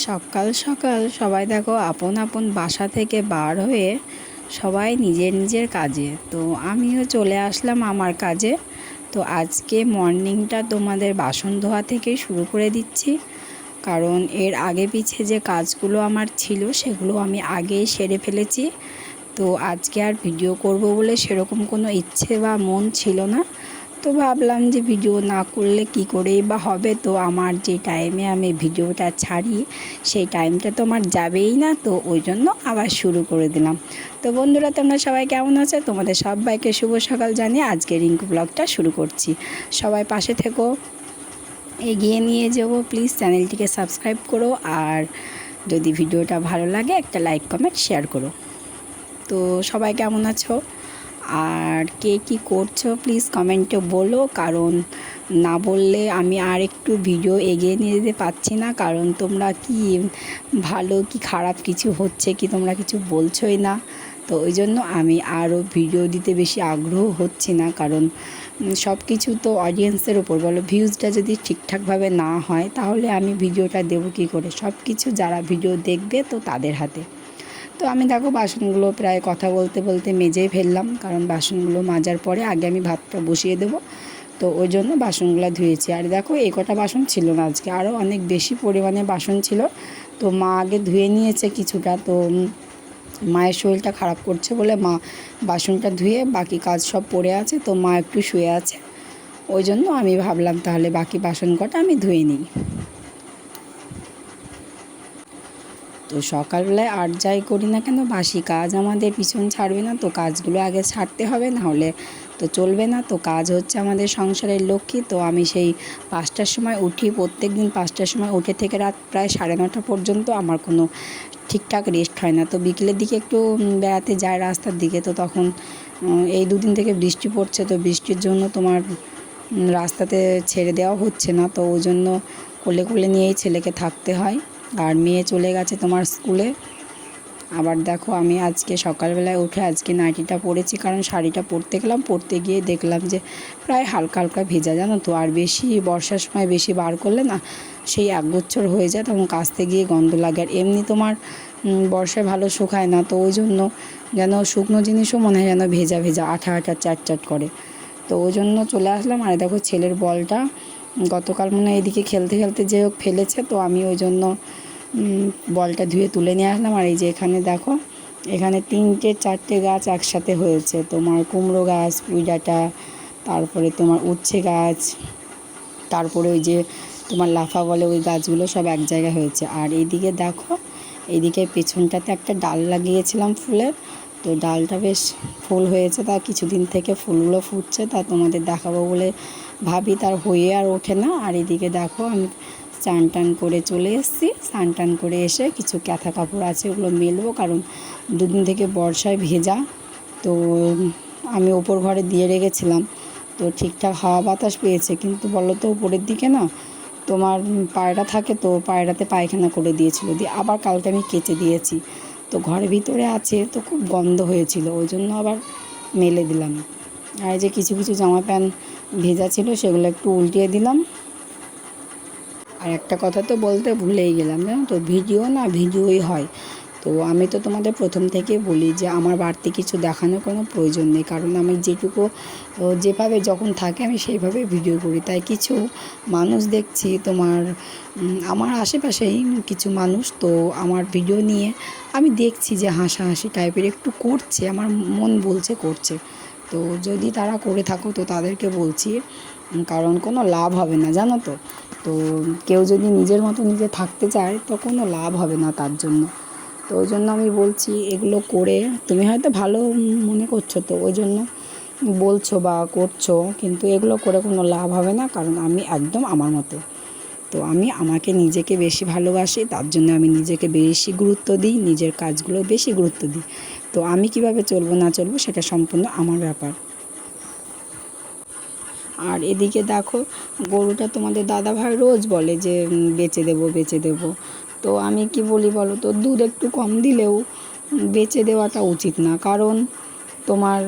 সকাল সকাল সবাই দেখো আপন আপন বাসা থেকে বার হয়ে সবাই নিজের নিজের কাজে। তো আমিও চলে আসলাম আমার কাজে। তো আজকে মর্নিংটা তোমাদের বাসন ধোয়া থেকে শুরু করে দিচ্ছি, কারণ এর আগে পিছে যে কাজগুলো আমার ছিল সেগুলো আমি আগেই সেরে ফেলেছি। তো আজকে আর ভিডিও করব বলে সেরকম কোনো ইচ্ছে বা মন ছিল না। তো ভাবলাম যে ভিডিও না করলে কি করেই বা হবে, তো আমার যে টাইমে আমি ভিডিওটা ছাড়ি সেই টাইমটা তো আমার যাবেই না, তো ওই জন্য আবার শুরু করে দিলাম। তো বন্ধুরা, তোমরা সবাই কেমন আছো? তোমাদের সবাইকে শুভ সকাল জানিয়ে আজকে রিঙ্কু ব্লগটা শুরু করছি। সবাই পাশে থেকো, এগিয়ে নিয়ে যাবো। প্লিজ চ্যানেলটিকে সাবস্ক্রাইব করো, আর যদি ভিডিওটা ভালো লাগে একটা লাইক কমেন্ট শেয়ার করো। তো সবাই কেমন আছো আর কে কী করছো প্লিজ কমেন্টে বলো, কারণ না বললে আমি আর একটু ভিডিও এগিয়ে নিয়ে যেতে পারছি না। কারণ তোমরা কি ভালো কি খারাপ কিছু হচ্ছে কি তোমরা কিছু বলছোই না, তো ওই জন্য আমি আরও ভিডিও দিতে বেশি আগ্রহ হচ্ছি না। কারণ সব কিছু তো অডিয়েন্সের ওপর, বলো ভিউজটা যদি ঠিকঠাকভাবে না হয় তাহলে আমি ভিডিওটা দেবো কী করে? সব কিছু যারা ভিডিও দেখবে তো তাদের হাতে। তো আমি দেখো বাসনগুলো প্রায় কথা বলতে বলতে মেজেই ফেললাম, কারণ বাসনগুলো মাজার পরে আগে আমি ভাতটা বসিয়ে দেবো। তো ওই জন্য বাসনগুলো ধুয়েছি। আর দেখো এই কটা বাসন ছিল না, আজকে আরও অনেক বেশি পরিমাণে বাসন ছিল। তো মা আগে ধুয়ে নিয়েছে কিছুটা। তো মায়ের শরীরটা খারাপ করছে বলে মা বাসনটা ধুয়ে বাকি কাজ সব পড়ে আছে, তো মা একটু শুয়ে আছে। ওই জন্য আমি ভাবলাম তাহলে বাকি বাসন কটা আমি ধুয়ে নিই। তো সকালবেলায় আর যাই করি না কেন বাসি কাজ আমাদের পিছন ছাড়বে না, তো কাজগুলো আগে ছাড়তে হবে, না হলে তো চলবে না। তো কাজ হচ্ছে আমাদের সংসারের লক্ষ্মী। তো আমি সেই 5টার সময় উঠি, প্রত্যেক দিন 5টার সময় উঠে থেকে রাত প্রায় 9:30 পর্যন্ত আমার কোনো ঠিকঠাক রেস্ট হয় না। তো বিকেলের দিকে একটু বেড়াতে যায় রাস্তার দিকে, তো তখন এই দুদিন থেকে বৃষ্টি পড়ছে, তো বৃষ্টির জন্য তোমার রাস্তাতে ছেড়ে দেওয়া হচ্ছে না। তো ওই জন্য কোলে কোলে নিয়েই ছেলেকে থাকতে হয়। আর মেয়ে চলে গেছে তোমার স্কুলে। আবার দেখো আমি আজকে সকালবেলায় উঠে আজকে নাইটিটা পরেছি, কারণ শাড়িটা পরতে গেলাম, পরতে গিয়ে দেখলাম যে প্রায় হালকা হালকা ভেজা, জানো তো। আর বেশি বর্ষার সময় বেশি বার করলে না সেই একগোচ্ছর হয়ে যায়, তখন কাচতে গিয়ে গন্ধ লাগে। আর এমনি তোমার বর্ষায় ভালো শুকায় না, তো ওই জন্য যেন শুকনো জিনিসও মনে হয় যেন ভেজা ভেজা আঠা আঠা চাট চাট করে। তো ওই জন্য চলে আসলাম। আর দেখো ছেলের বলটা গতকাল মনে হয় এদিকে খেলতে খেলতে যে হোক ফেলেছে, তো আমি ওই জন্য বলটা ধুয়ে তুলে নিয়ে আসলাম। আর এই যে এখানে দেখো, এখানে 3-4টে গাছ একসাথে হয়েছে, তোমার কুমড়ো গাছ, পুঁই ডাঁটা, তারপরে তোমার উচ্ছে গাছ, তারপরে ওই যে তোমার লাফা বলে ওই গাছগুলো সব এক জায়গায় হয়েছে। আর এইদিকে দেখো, এইদিকে পেছনটাতে একটা ডাল লাগিয়েছিলাম ফুলের, তো ডালটা বেশ ফুল হয়েছে, তা কিছুদিন থেকে ফুলগুলো ফুটছে, তা তোমাদের দেখাবো বলে ভাবি, তার হয়ে আর ওঠে না। আর এদিকে দেখো আমি স্নান টান করে চলে এসেছি। স্নান টান করে এসে কিছু কাঁথা কাপড় আছে ওগুলো মেলবো, কারণ দুদিন থেকে বর্ষায় ভেজা। তো আমি ওপর ঘরে দিয়ে রেখেছিলাম, তো ঠিকঠাক হাওয়া বাতাস পেয়েছে, কিন্তু বলো তো উপরের দিকে না তোমার পায়রা থাকে, তো পায়রাতে পায়খানা করে দিয়েছিল, দিয়ে আবার কালকে আমি কেচে দিয়েছি। তো ঘরের ভিতরে আছে, তো খুব গন্ধ হয়েছিল, ওই জন্য আবার মেলে দিলাম। আর যে কিছু কিছু জামা প্যান্ট ভেজা ছিল সেগুলো একটু উল্টিয়ে দিলাম। আর একটা কথা তো বলতে ভুলেই গেলাম, জানো তো, ভিডিও না ভিডিওই হয়। তো আমি তো তোমাদের প্রথম থেকে বলি যে আমার বাড়তি কিছু দেখানোর কোনো প্রয়োজন নেই, কারণ আমি যেটুকু যেভাবে যখন থাকে আমি সেইভাবে ভিডিও করি। তাই কিছু মানুষ দেখছি তোমার আমার আশেপাশেই কিছু মানুষ, তো আমার ভিডিও নিয়ে আমি দেখছি যে হাসাহাসি টাইপের একটু করছে, আমার মন বলছে করছে। তো যদি তারা করে থাকো তো তাদেরকে বলছি, কারণ কোনো লাভ হবে না, জানো তো। তো কেউ যদি নিজের মতো নিজে থাকতে চায় তো কোনো লাভ হবে না তার জন্য। তো ওই জন্য আমি বলছি এগুলো করে তুমি হয়তো ভালো মনে করছো, তো ওই জন্য বলছো বা করছো, কিন্তু এগুলো করে কোনো লাভ হবে না, কারণ আমি একদম আমার মতো। তো আমি আমাকে নিজেকে বেশি ভালোবাসি, তার জন্য আমি নিজেকে বেশি গুরুত্ব দিই, নিজের কাজগুলো বেশি গুরুত্ব দিই। তো আমি কিভাবে চলবো না চলবো সেটা সম্পূর্ণ আমার ব্যাপার। আর এদিকে দেখো, গরুটা তোমাদের দাদাভাই রোজ বলে যে বেচে দেবো বেচে দেবো। তো আমি কি বলি বলো তো, দুধ একটু কম দিলেও বেচে দেওয়াটা উচিত না, কারণ তোমার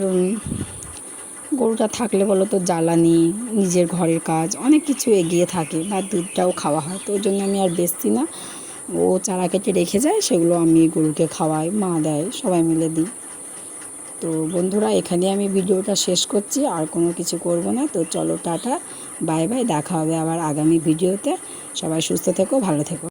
গরুটা থাকলে বলো তো জ্বালানি, নিজের ঘরের কাজ অনেক কিছু এগিয়ে থাকে, আর দুধটাও খাওয়া হয়। তো ওই জন্য আমি আর বেচছি না। ও চারা কেটে রেখে যায়, সেগুলো আমি গরুকে খাওয়াই, মা দেয়, সবাই মিলে দিই। তো বন্ধুরা, এখানে আমি ভিডিওটা শেষ করছি, আর কোনো কিছু করব না। তো চলো, টাটা, বাই বাই, দেখা হবে আবার আগামী ভিডিওতে। সবাই সুস্থ থেকো, ভালো থেকো।